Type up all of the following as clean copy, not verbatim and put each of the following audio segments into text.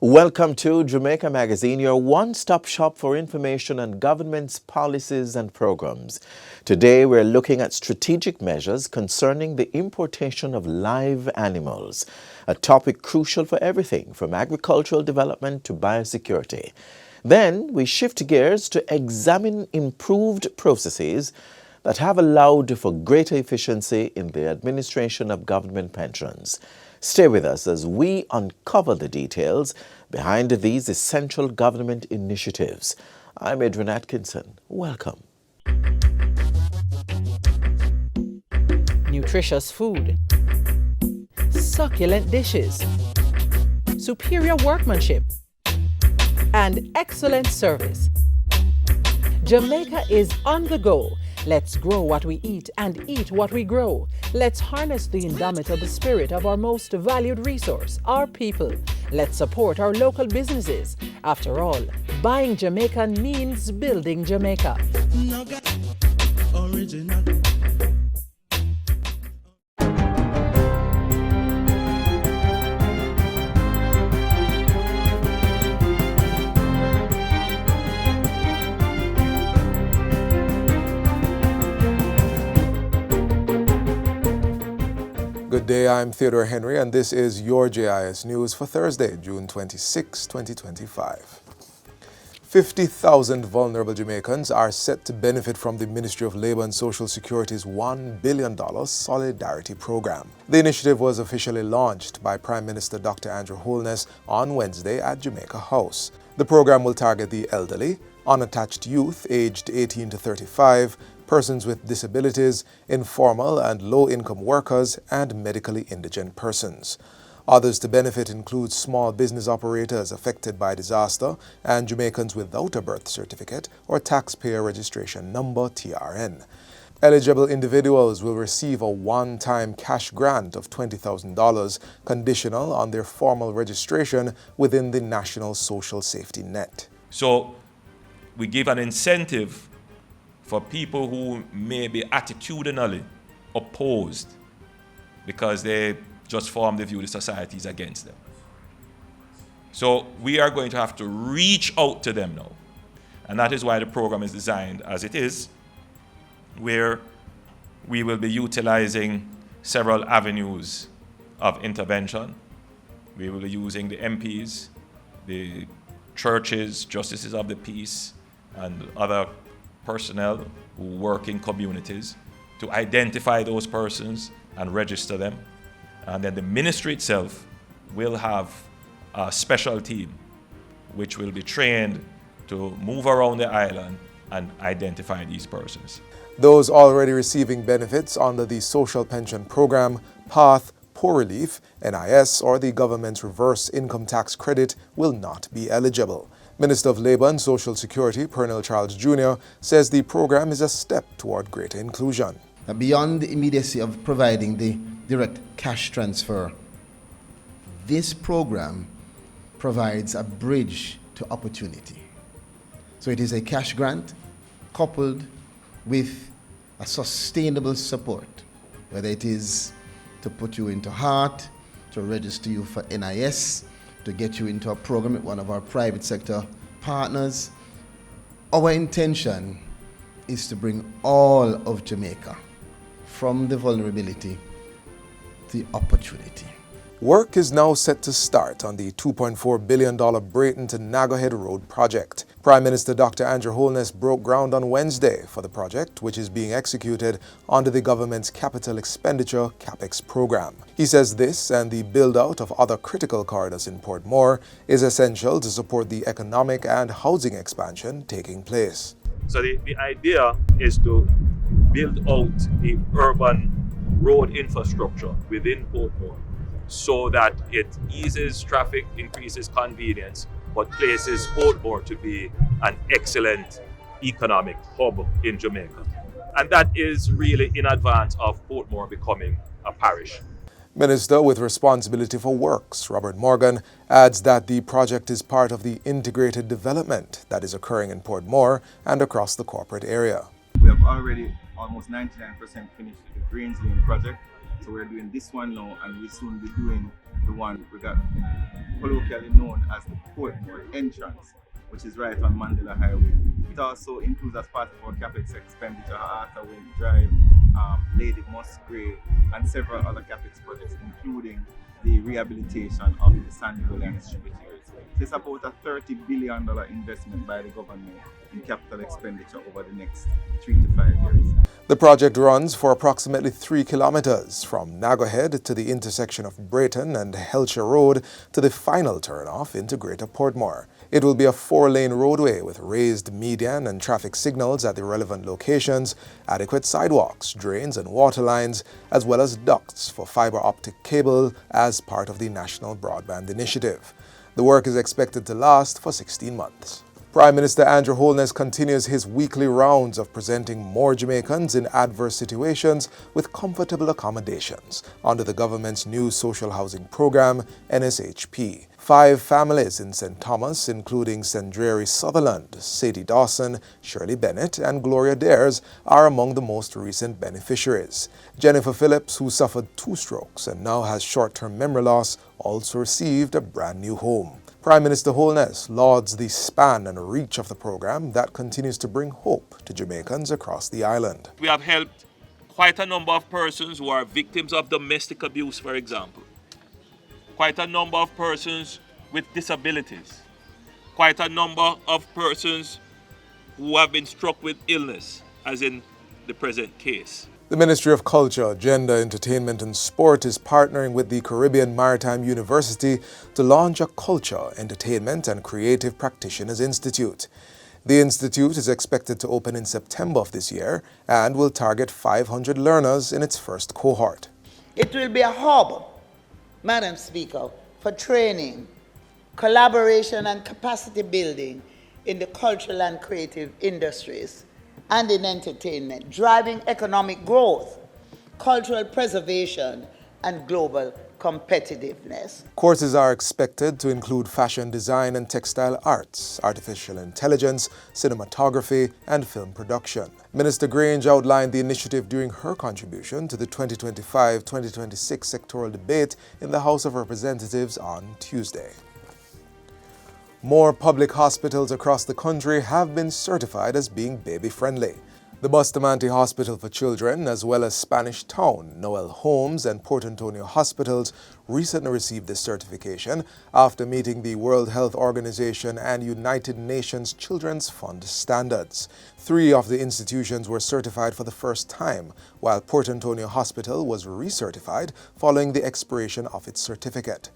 Welcome to Jamaica Magazine, your one-stop shop for information on government's policies and programs. Today we're looking at strategic measures concerning the importation of live animals, a topic crucial for everything from agricultural development to biosecurity. Then we shift gears to examine improved processes that have allowed for greater efficiency in the administration of government pensions. Stay with us as we uncover the details behind these essential government initiatives. I'm Adrian Atkinson. Welcome. Nutritious food, succulent dishes, superior workmanship, and excellent service. Jamaica is on the go. Let's grow what we eat and eat what we grow. Let's harness the indomitable spirit of our most valued resource, our people. Let's support our local businesses. After all, buying Jamaican means building Jamaica. Original. Good day, I'm Theodore Henry, and this is your JIS News for Thursday, June 26, 2025. 50,000 vulnerable Jamaicans are set to benefit from the Ministry of Labour and Social Security's $1 billion Solidarity Program. The initiative was officially launched by Prime Minister Dr. Andrew Holness on Wednesday at Jamaica House. The program will target the elderly, unattached youth aged 18 to 35, persons with disabilities, informal and low-income workers, and medically indigent persons. Others to benefit include small business operators affected by disaster and Jamaicans without a birth certificate or taxpayer registration number (TRN). Eligible individuals will receive a one-time cash grant of $20,000 conditional on their formal registration within the National Social Safety Net. So we give an incentive for people who may be attitudinally opposed because they just form the view the society is against them. So we are going to have to reach out to them now. And that is why the program is designed as it is, where we will be utilizing several avenues of intervention. We will be using the MPs, the churches, justices of the peace, and other personnel who work in communities to identify those persons and register them. And then the ministry itself will have a special team which will be trained to move around the island and identify these persons. Those already receiving benefits under the Social Pension Program, PATH, Poor Relief, NIS, or the government's reverse income tax credit will not be eligible. Minister of Labour and Social Security, Pernell Charles Jr., says the program is a step toward greater inclusion. Beyond the immediacy of providing the direct cash transfer, this program provides a bridge to opportunity. So it is a cash grant coupled with a sustainable support, whether it is to put you into HEART, to register you for NIS, to get you into a program with one of our private sector partners. Our intention is to bring all of Jamaica from the vulnerability to the opportunity. Work is now set to start on the $2.4 billion Braeton to Nagahhead Road project. Prime Minister Dr. Andrew Holness broke ground on Wednesday for the project, which is being executed under the government's Capital Expenditure CAPEX program. He says this and the build-out of other critical corridors in Portmore is essential to support the economic and housing expansion taking place. So the idea is to build out the urban road infrastructure within Portmore, so that it eases traffic, increases convenience, but places Portmore to be an excellent economic hub in Jamaica. And that is really in advance of Portmore becoming a parish. Minister with responsibility for works, Robert Morgan, adds that the project is part of the integrated development that is occurring in Portmore and across the corporate area. We have already almost 99% finished with the Greens Lane project. So we're doing this one now, and we'll soon be doing the one we got colloquially known as the Portmore entrance, which is right on Mandela Highway. It also includes as part of our capex expenditure Arthur Wing Drive, Lady Musgrave, and several other capex projects, including the rehabilitation of the Sandy Gully and its tributaries. It's about a $30 billion investment by the government in capital expenditure over the next 3 to 5 years. The project runs for approximately 3 kilometers from Nagahhead to the intersection of Braeton and Helcher Road to the final turnoff into Greater Portmore. It will be a 4-lane roadway with raised median and traffic signals at the relevant locations, adequate sidewalks, drains and water lines, as well as ducts for fiber optic cable as part of the National Broadband Initiative. The work is expected to last for 16 months. Prime Minister Andrew Holness continues his weekly rounds of presenting more Jamaicans in adverse situations with comfortable accommodations under the government's new social housing program, NSHP. 5 families in St. Thomas, including Sandreri Sutherland, Sadie Dawson, Shirley Bennett, and Gloria Dares, are among the most recent beneficiaries. Jennifer Phillips, who suffered 2 strokes and now has short-term memory loss, also received a brand new home. Prime Minister Holness lauds the span and reach of the program that continues to bring hope to Jamaicans across the island. We have helped quite a number of persons who are victims of domestic abuse, for example. Quite a number of persons with disabilities. Quite a number of persons who have been struck with illness, as in the present case. The Ministry of Culture, Gender, Entertainment and Sport is partnering with the Caribbean Maritime University to launch a Culture, Entertainment and Creative Practitioners Institute. The institute is expected to open in September of this year and will target 500 learners in its first cohort. It will be a hub, Madam Speaker, for training, collaboration and capacity building in the cultural and creative industries and in entertainment, driving economic growth, cultural preservation, and global competitiveness. Courses are expected to include fashion design and textile arts, artificial intelligence, cinematography, and film production. Minister Grange outlined the initiative during her contribution to the 2025-2026 sectoral debate in the House of Representatives on Tuesday. More public hospitals across the country have been certified as being baby-friendly. The Bustamante Hospital for Children, as well as Spanish Town, Noel Holmes, and Port Antonio hospitals recently received this certification after meeting the World Health Organization and United Nations Children's Fund standards. 3 of the institutions were certified for the first time, while Port Antonio Hospital was recertified following the expiration of its certificate.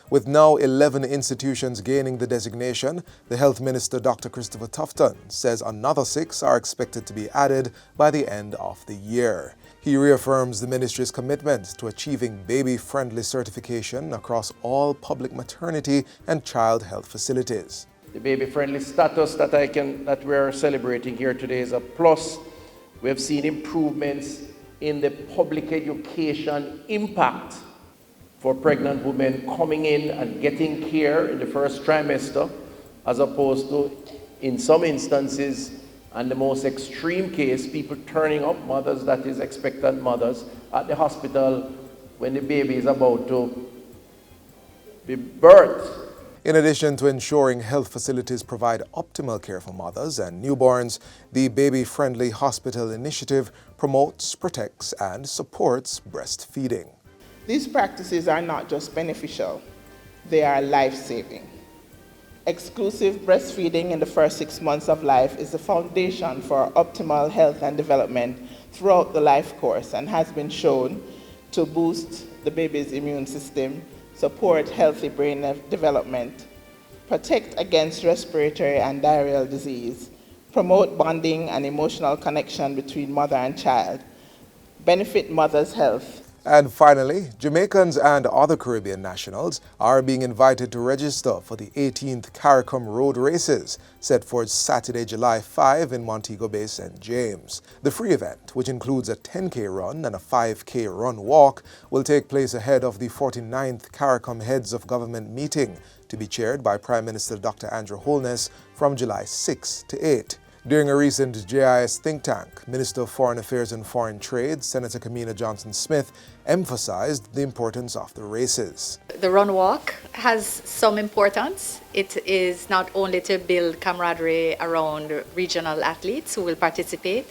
With now 11 institutions gaining the designation, the Health Minister Dr. Christopher Tufton says another 6 are expected to be added by the end of the year. He reaffirms the ministry's commitment to achieving baby-friendly certification across all public maternity and child health facilities. The baby-friendly status that we're celebrating here today is a plus. We have seen improvements in the public education impact for pregnant women coming in and getting care in the first trimester, as opposed to, in some instances, and the most extreme case, people turning up, mothers, that is expectant mothers, at the hospital when the baby is about to be birthed. In addition to ensuring health facilities provide optimal care for mothers and newborns, the Baby-Friendly Hospital Initiative promotes, protects, and supports breastfeeding. These practices are not just beneficial, they are life-saving. Exclusive breastfeeding in the first 6 months of life is the foundation for optimal health and development throughout the life course and has been shown to boost the baby's immune system, support healthy brain development, protect against respiratory and diarrheal disease, promote bonding and emotional connection between mother and child, benefit mother's health. And finally, Jamaicans and other Caribbean nationals are being invited to register for the 18th CARICOM Road Races, set for Saturday, July 5 in Montego Bay, St. James. The free event, which includes a 10K run and a 5K run walk, will take place ahead of the 49th CARICOM Heads of Government meeting, to be chaired by Prime Minister Dr. Andrew Holness from July 6 to 8. During a recent JIS think tank, Minister of Foreign Affairs and Foreign Trade, Senator Kamina Johnson-Smith, emphasized the importance of the races. The run walk has some importance. It is not only to build camaraderie around regional athletes who will participate,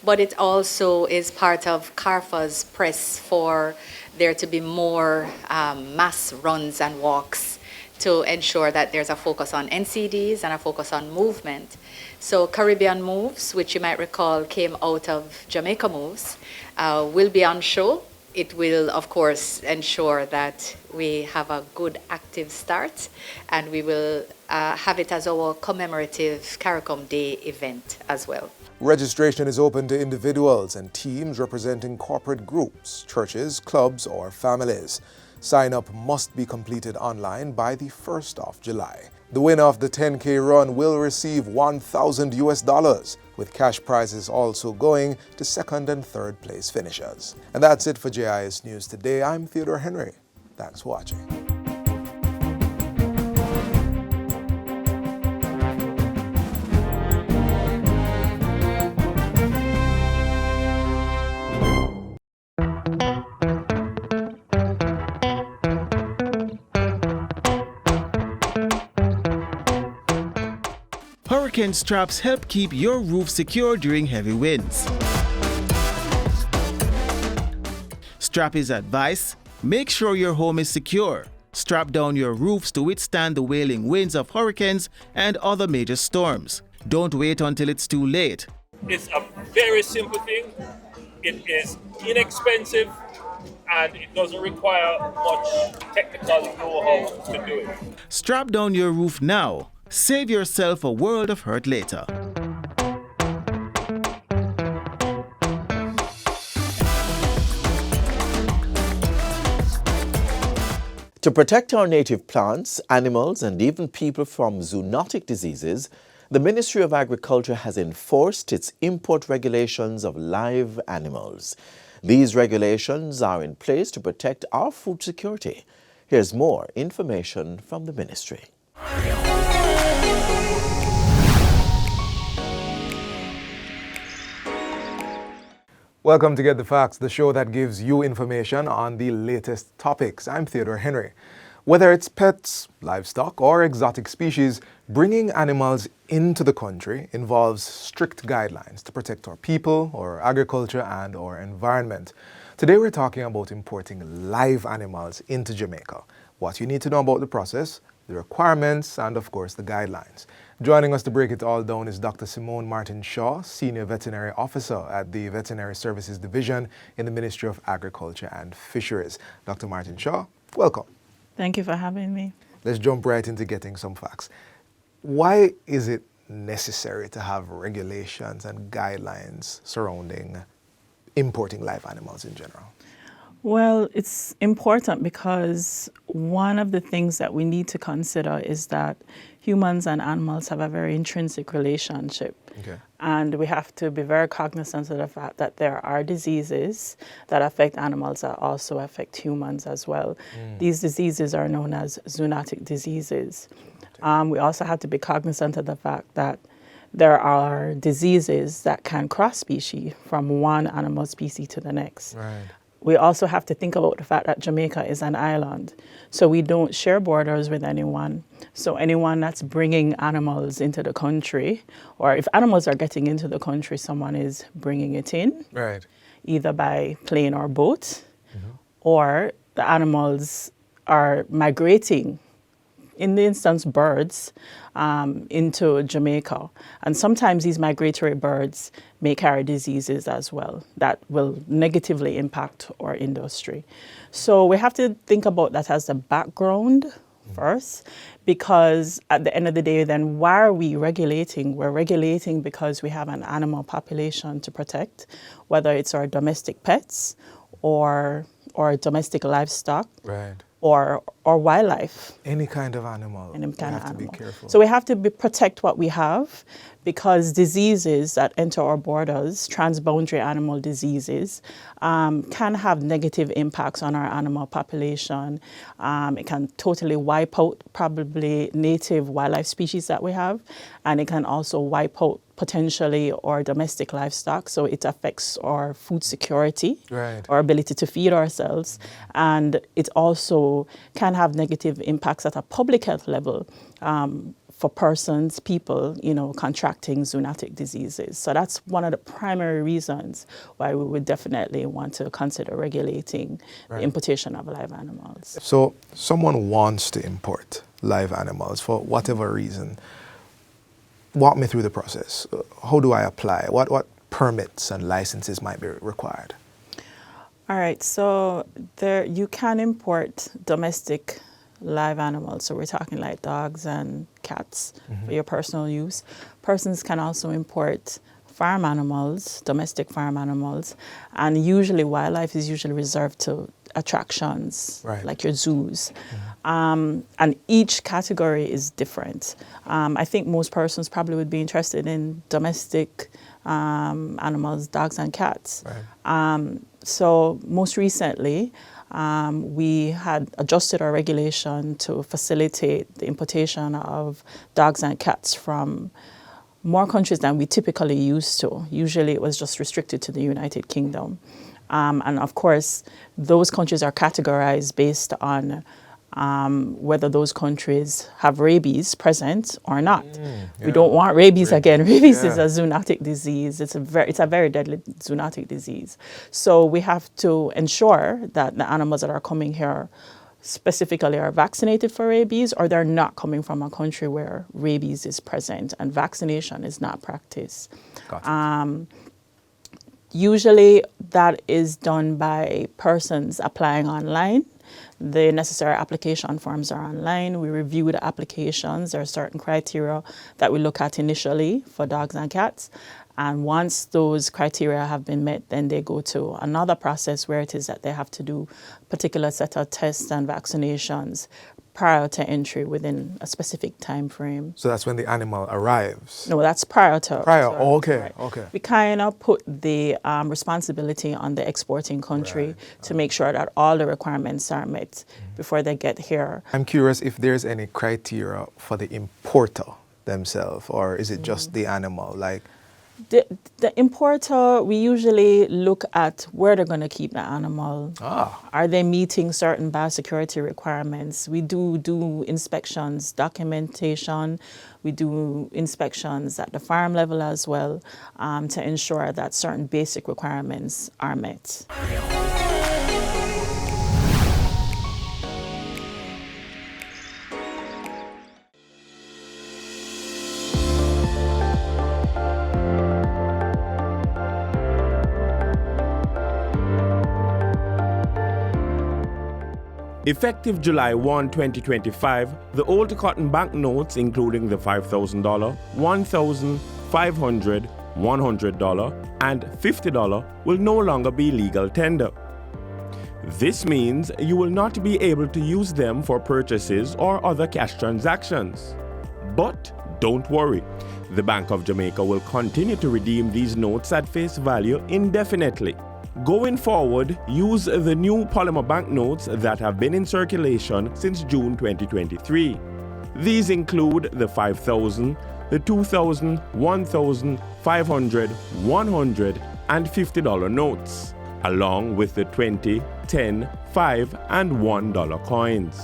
but it also is part of CARFA's press for there to be more mass runs and walks to ensure that there's a focus on NCDs and a focus on movement. So Caribbean Moves, which you might recall came out of Jamaica Moves, will be on show. It will, of course, ensure that we have a good active start, and we will have it as our commemorative CARICOM Day event as well. Registration is open to individuals and teams representing corporate groups, churches, clubs, or families. Sign-up must be completed online by the 1st of July. The winner of the 10K run will receive $1,000, with cash prizes also going to second and third place finishers. And that's it for JIS News Today. I'm Theodore Henry. Thanks for watching. Hurricane straps help keep your roof secure during heavy winds. Strap is advice. Make sure your home is secure. Strap down your roofs to withstand the wailing winds of hurricanes and other major storms. Don't wait until it's too late. It's a very simple thing. It is inexpensive and it doesn't require much technical know-how to do it. Strap down your roof now. Save yourself a world of hurt later. To protect our native plants, animals, and even people from zoonotic diseases, the Ministry of Agriculture has enforced its import regulations of live animals. These regulations are in place to protect our food security. Here's more information from the ministry. Welcome to Get the Facts, the show that gives you information on the latest topics. I'm Theodore Henry. Whether it's pets, livestock, or exotic species, bringing animals into the country involves strict guidelines to protect our people, our agriculture, and our environment. Today we're talking about importing live animals into Jamaica, what you need to know about the process, the requirements, and of course the guidelines. Joining us to break it all down is Dr. Simone Martin-Shaw, Senior Veterinary Officer at the Veterinary Services Division in the Ministry of Agriculture and Fisheries. Dr. Martin-Shaw, welcome. Thank you for having me. Let's jump right into getting some facts. Why is it necessary to have regulations and guidelines surrounding importing live animals in general? Well, it's important because one of the things that we need to consider is that humans and animals have a very intrinsic relationship. Okay. And we have to be very cognizant of the fact that there are diseases that affect animals that also affect humans as well. These diseases are known as zoonotic diseases. We also have to be cognizant of the fact that there are diseases that can cross species from one animal species to the next. Right. We also have to think about the fact that Jamaica is an island, so we don't share borders with anyone. So anyone that's bringing animals into the country, or if animals are getting into the country, someone is bringing it in, Right. either by plane or boat, or the animals are migrating, in the instance birds, into Jamaica. And sometimes these migratory birds may carry diseases as well that will negatively impact our industry. So we have to think about that as the background first, because at the end of the day, then why are we regulating? We're regulating because we have an animal population to protect, whether it's our domestic pets or domestic livestock. Right. Or wildlife. Any kind of animal. Any kind of have animal. to be careful. So we have to protect what we have, because diseases that enter our borders, transboundary animal diseases, can have negative impacts on our animal population. It can totally wipe out probably native wildlife species that we have, and it can also wipe out potentially our domestic livestock, so it affects our food security, Right. our ability to feed ourselves, and it also can have negative impacts at a public health level for persons, people, contracting zoonotic diseases. So that's one of the primary reasons why we would definitely want to consider regulating the importation of live animals. So someone wants to import live animals for whatever reason. Walk me through the process. How do I apply? What permits and licenses might be required? All right, so you can import domestic live animals. So we're talking like dogs and cats for your personal use. Persons can also import farm animals, domestic farm animals, and usually wildlife is usually reserved to attractions like your zoos. And each category is different. I think most persons probably would be interested in domestic animals, dogs and cats. So most recently, we had adjusted our regulation to facilitate the importation of dogs and cats from more countries than we typically used to. Usually it was just restricted to the United Kingdom. And of course, those countries are categorized based on whether those countries have rabies present or not. We don't want rabies again. Rabies is a zoonotic disease. It's a very deadly zoonotic disease. So we have to ensure that the animals that are coming here specifically are vaccinated for rabies, or they're not coming from a country where rabies is present and vaccination is not practiced. Usually that is done by persons applying online. The necessary application forms are online. We review the applications. There are certain criteria that we look at initially for dogs and cats. And once those criteria have been met, then they go to another process where it is that they have to do a particular set of tests and vaccinations prior to entry within a specific time frame. So that's when the animal arrives? No, that's prior to. Okay. We kind of put the responsibility on the exporting country to make sure that all the requirements are met before they get here. I'm curious if there's any criteria for the importer themselves, or is it just the animal? The importer, we usually look at where they're going to keep the animal. Are they meeting certain biosecurity requirements? We do inspections, documentation. We do inspections at the farm level as well to ensure that certain basic requirements are met. Effective July 1, 2025, the old cotton banknotes, including the $5,000, $1,000, $500, $100, and $50, will no longer be legal tender. This means you will not be able to use them for purchases or other cash transactions. But don't worry, the Bank of Jamaica will continue to redeem these notes at face value indefinitely. Going forward, use the new polymer banknotes that have been in circulation since June 2023. These include the $5,000, the $2,000, $1,000, $500, $100, and $50 notes, along with the $20, $10, $5, and $1 coins.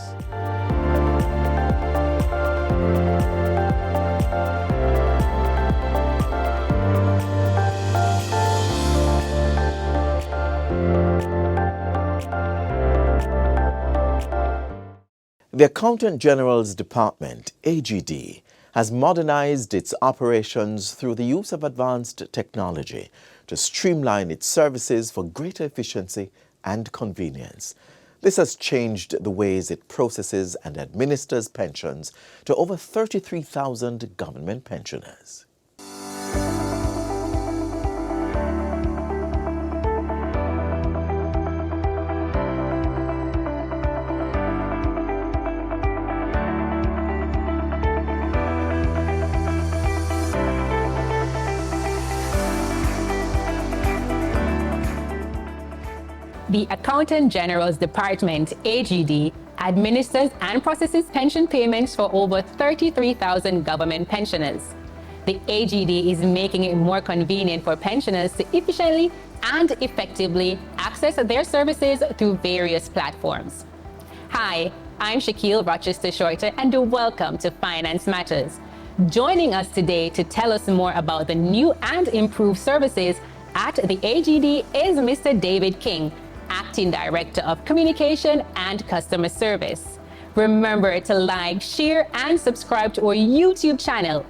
The Accountant General's Department, AGD, has modernized its operations through the use of advanced technology to streamline its services for greater efficiency and convenience. This has changed the ways it processes and administers pensions to over 33,000 government pensioners. The Accountant General's Department, AGD, administers and processes pension payments for over 33,000 government pensioners. the AGD is making it more convenient for pensioners to efficiently and effectively access their services through various platforms. Hi, I'm Shaquille Rochester Shorter, and welcome to Finance Matters. Joining us today to tell us more about the new and improved services at the AGD is Mr. David King, Acting Director of Communication and Customer Service. Remember to like, share, and subscribe to our YouTube channel.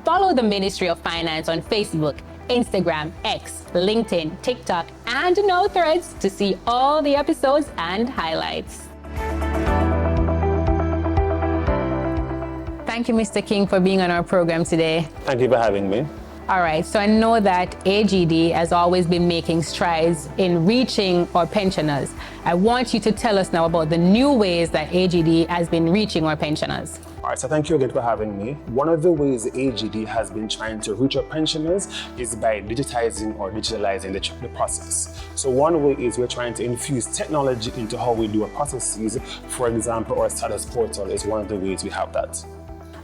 Follow the Ministry of Finance on Facebook, Instagram, X, LinkedIn, TikTok, and now Threads to see all the episodes and highlights. Thank you, Mr. King, for being on our program today. Thank you for having me. All right, so I know that AGD has always been making strides in reaching our pensioners. I want you to tell us now about the new ways that AGD has been reaching our pensioners. All right, so thank you again for having me. One of the ways AGD has been trying to reach our pensioners is by digitizing or digitalizing the process. So one way is we're trying to infuse technology into how we do our processes. For example, our status portal is one of the ways we have that.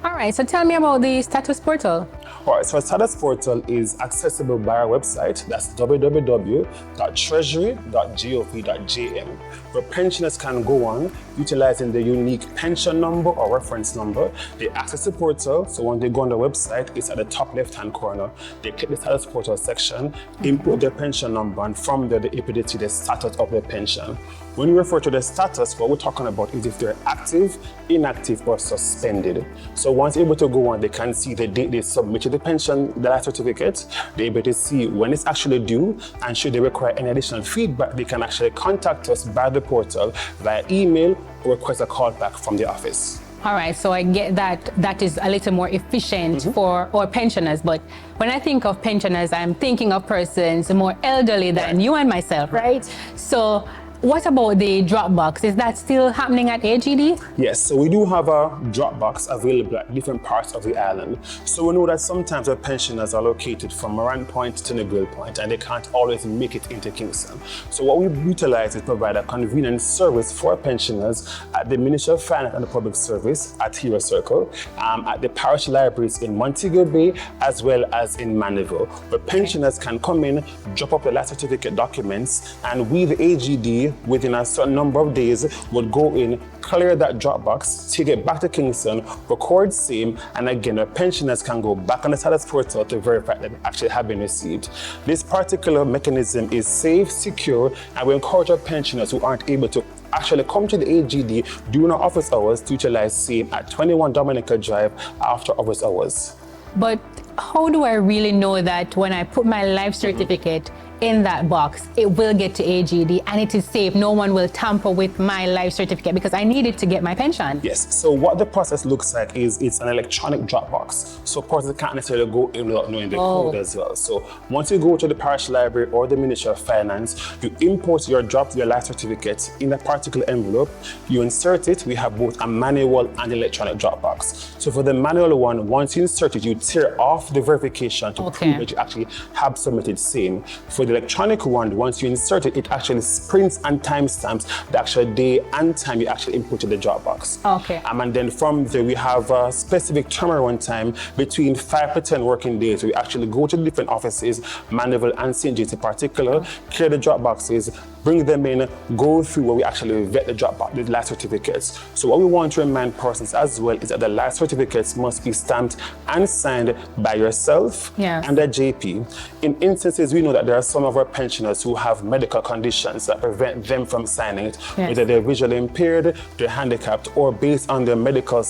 All right, so tell me about the status portal. All right, so our status portal is accessible by our website. That's www.treasury.gov.jm, where pensioners can go on utilizing the unique pension number or reference number. They access the portal, so when they go on the website, it's at the top left-hand corner. They click the status portal section, input their pension number, and from there, they're able to see the status of their pension. When we refer to the status, what we're talking about is if they're active, inactive, or suspended. So once able to go on, they can see the date they submitted the pension, the life certificate. They're able to see when it's actually due, and should they require any additional feedback, they can actually contact us by the portal via email or request a call back from the office. All right, so I get that is a little more efficient for our pensioners, but when I think of pensioners, I'm thinking of persons more elderly than you and myself, right? So what about the drop box? Is that still happening at AGD? Yes, so we do have a drop box available at different parts of the island. So we know that sometimes our pensioners are located from Moran Point to Naggo Point, and they can't always make it into Kingston. So what we utilize is provide a convenient service for pensioners at the Ministry of Finance and the Public Service at Hero Circle, at the parish libraries in Montego Bay, as well as in Mandeville, where pensioners can come in, drop off the life certificate documents, and we, the AGD, within a certain number of days, would go in, clear that drop box, take it back to Kingston, record same, and again, our pensioners can go back on the status portal to verify that they actually have been received. This particular mechanism is safe, secure, and we encourage our pensioners who aren't able to actually come to the AGD during our office hours to utilize same at 21 Dominica Drive after office hours. But how do I really know that when I put my life certificate in that box, it will get to AGD and it is safe? No one will tamper with my life certificate because I need it to get my pension. Yes, so what the process looks like is it's an electronic drop box. So persons can't necessarily go in without knowing the code as well. So once you go to the parish library or the Ministry of Finance, you import your life certificate in a particular envelope, you insert it. We have both a manual and electronic drop box. So for the manual one, once you insert it, you tear off the verification to prove that you actually have submitted same. For the electronic one, once you insert it, it actually prints and timestamps the actual day and time you actually inputted the drop box. And then from there, we have a specific turnaround time between 5 to 10 working days. We actually go to the different offices, Mandeville and St. James in particular, clear the drop boxes, bring them in, go through where we actually vet the drop box, the life certificates. So what we want to remind persons as well is that the life certificates must be stamped and signed by yourself and the JP. In instances, we know that there are some of our pensioners who have medical conditions that prevent them from signing it, whether they're visually impaired, they're handicapped, or based on their medical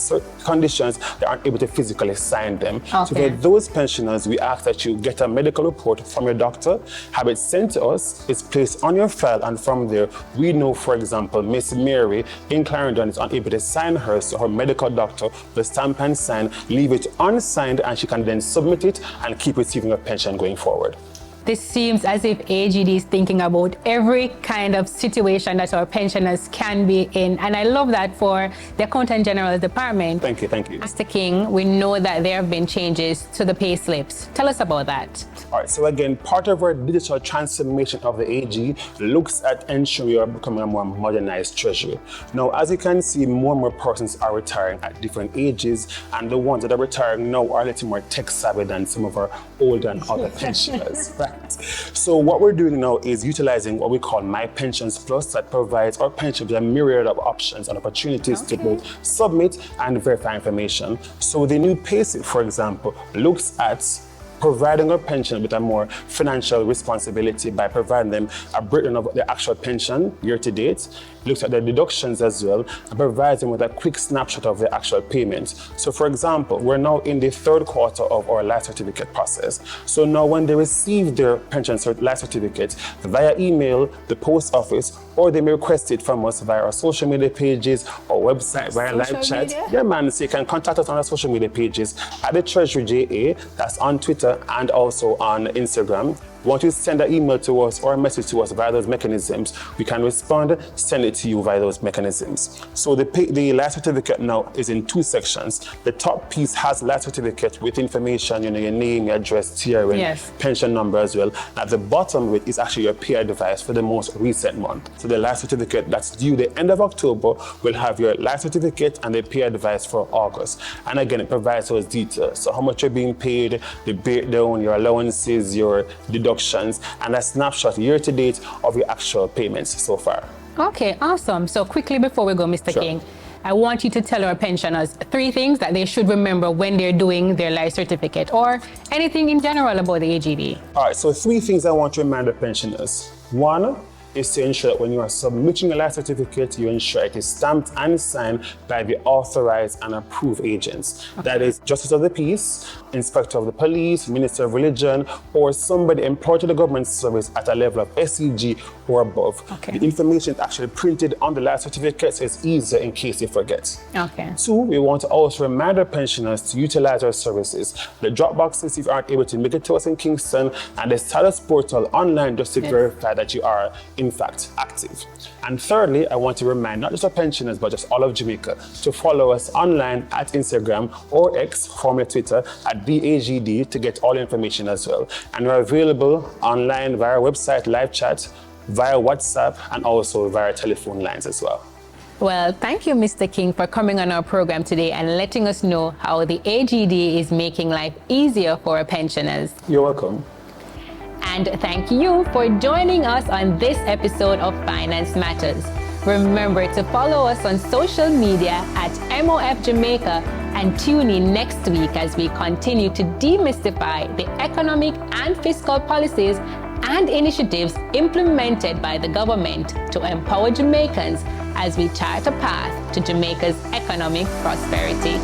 conditions, they aren't able to physically sign them. So for those pensioners, we ask that you get a medical report from your doctor, have it sent to us, it's placed on your file, and from there, we know, for example, Miss Mary in Clarendon is unable to sign hers, so her medical doctor will stamp and sign, leave it unsigned, and she can then submit it and keep receiving her pension going forward. This seems as if AGD is thinking about every kind of situation that our pensioners can be in. And I love that for the Accountant General's Department. Thank you. Mr. King, we know that there have been changes to the pay slips. Tell us about that. All right, so again, part of our digital transformation of the AG looks at ensuring we are becoming a more modernized treasury. Now, as you can see, more and more persons are retiring at different ages, and the ones that are retiring now are a little more tech savvy than some of our older and other pensioners. Right. So what we're doing now is utilizing what we call My Pensions Plus, that provides our pensioners with a myriad of options and opportunities to both submit and verify information. So the new payslip, for example, looks at providing our pension with a more financial responsibility by providing them a breakdown of the actual pension year to date, looks at the deductions as well, and provides them with a quick snapshot of the actual payment. So for example, we're now in the third quarter of our life certificate process. So now when they receive their pension life certificate via email, the post office, or they may request it from us via our social media pages or website via live chat. Yeah, man, so you can contact us on our social media pages at the Treasury JA, that's on Twitter and also on Instagram. Want you to send an email to us or a message to us via those mechanisms, we can respond, send it to you via those mechanisms. So the life certificate now is in two sections. The top piece has life certificate with information, your name, your address, TRN, pension number as well. At the bottom of it is actually your pay advice for the most recent month. So the life certificate that's due the end of October will have your life certificate and the pay advice for August. And again, it provides those details. So how much you're being paid, the breakdown, your allowances, your deductions, and a snapshot year to date of your actual payments so far. Okay, awesome. So quickly before we go, Mr. King, I want you to tell our pensioners 3 things that they should remember when they're doing their life certificate or anything in general about the AGD. All right, so 3 things I want to remind the pensioners. 1 is to ensure that when you are submitting a life certificate, you ensure it is stamped and signed by the authorized and approved agents. That is Justice of the Peace, Inspector of the Police, Minister of Religion, or somebody employed to the government service at a level of SEG or above. The information is actually printed on the life certificate, so it's easier in case you forget. 2, we want to also remind our pensioners to utilize our services. The drop boxes, if you aren't able to make it to us in Kingston, and the status portal online just to verify that you are in fact active. And thirdly, I want to remind not just our pensioners, but just all of Jamaica to follow us online at Instagram or X, formerly Twitter, at DAGD to get all information as well. And we're available online via our website, live chat, via WhatsApp, and also via telephone lines as well. Well, thank you, Mr. King, for coming on our program today and letting us know how the AGD is making life easier for our pensioners. You're welcome. And thank you for joining us on this episode of Finance Matters. Remember to follow us on social media at MOF Jamaica and tune in next week as we continue to demystify the economic and fiscal policies and initiatives implemented by the government to empower Jamaicans as we chart a path to Jamaica's economic prosperity.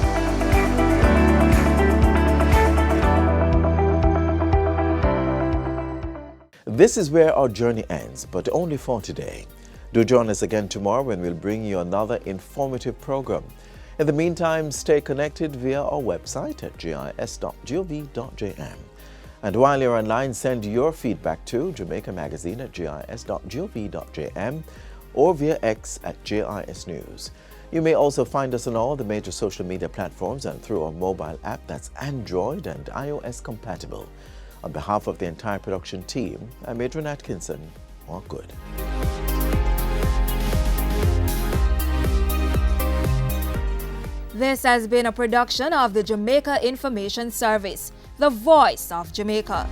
This is where our journey ends, but only for today. Do join us again tomorrow when we'll bring you another informative program. In the meantime, stay connected via our website at gis.gov.jm. And while you're online, send your feedback to Jamaica Magazine at gis.gov.jm or via X at JIS News. You may also find us on all the major social media platforms and through our mobile app that's Android and iOS compatible. On behalf of the entire production team, I'm Adrian Atkinson. All good. This has been a production of the Jamaica Information Service, the voice of Jamaica.